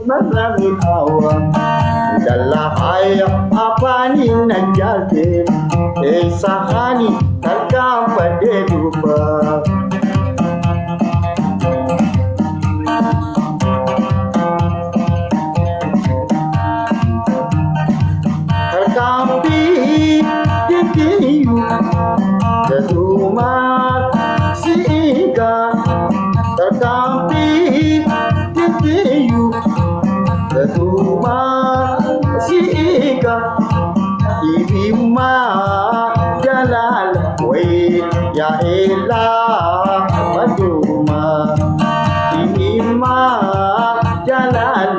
Maraming awa Dalahay apanin na jate sahani tarkampade dupa Tarkampi titiyu Kesumat siika Tarkampi titiyu Kesumat siika Ibima jalal Wai ya ilah Maduma Ibima jalal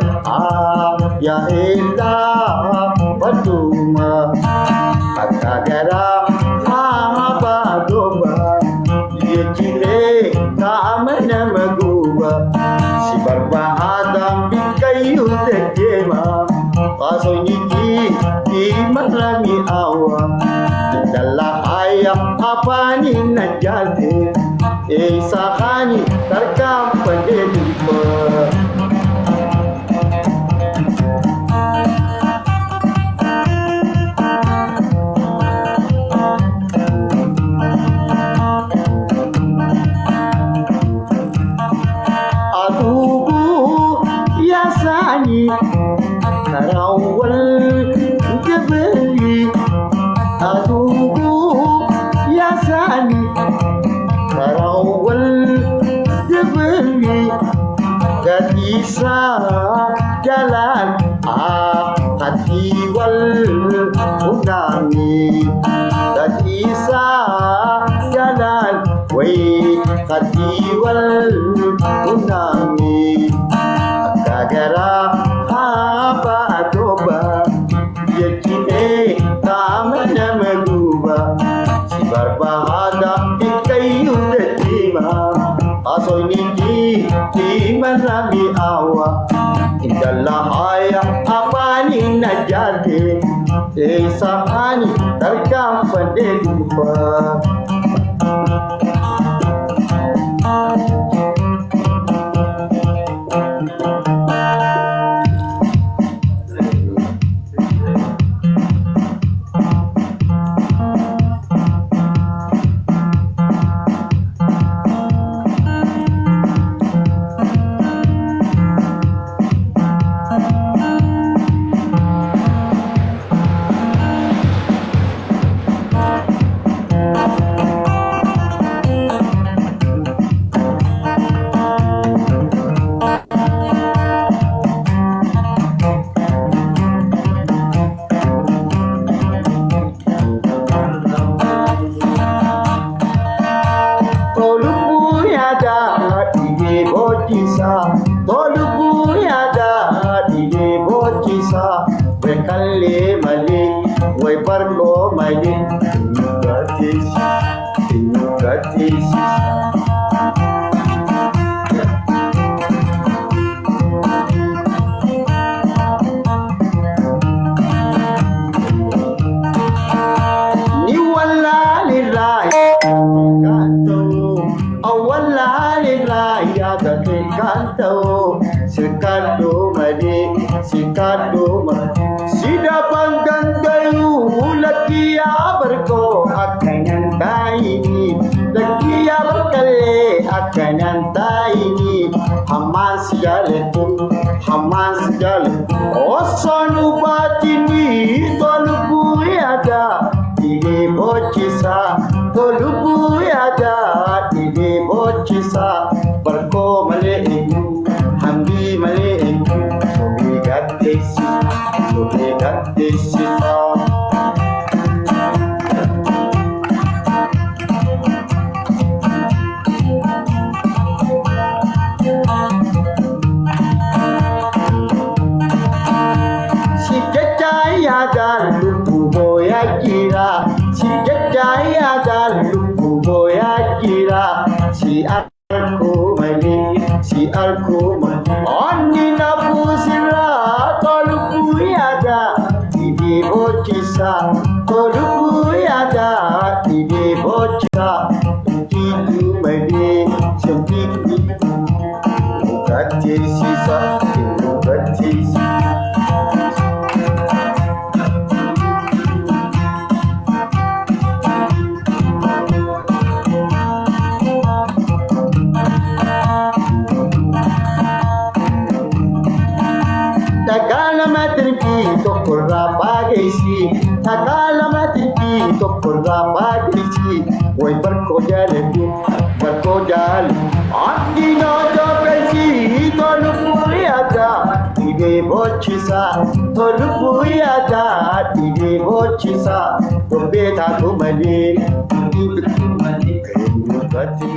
Ya ilah Maduma Akagara Mahabadoba Yechile Kamana Maguba Si Barbahadam Bikayu Tekema Kaso niki Di marami awa Dalahaya Apanin na jate Sahani Tarkam Padedupa Karawal jabali adugu yasani Karawal jabali gadisa jalan hati wal unami gadisa jalan wai hati wal unami kagara apa coba Yechine kamana maguba Si Barbahada Ikayu Tetima Asoy niki Di marami awa Indalahaya Apanin na jate Sahani Tarkam Padedupa Tolubu yada ide bocisa Wekalle male Wai barko male Inugatis Ni wala lirai Kanto Awala lirai Ada kanto Sikado mali Sikado mali Sidapang gandayu Lakiya barko Akanan taini Lakiya barkale Akanan taini Haman sigaletu Haman sigaletu Osanu batini Tolubu yada Ide bocisa Tolubu yada Ide bocisa Barko mali iku Hamdi mali iku Sobe gatesi gaddisiisa nu gaddisiisa. Tagalama tirki tokkorraa baageysi tagalama tirki tokkorraa baageysi way barkoo jaaladhu barkoo jaal addinoo doobeysi tolubbuu yaada dhibee bochisa tolubbuu yaada dhibee bochisa dobbee taatu malee eenyu gati.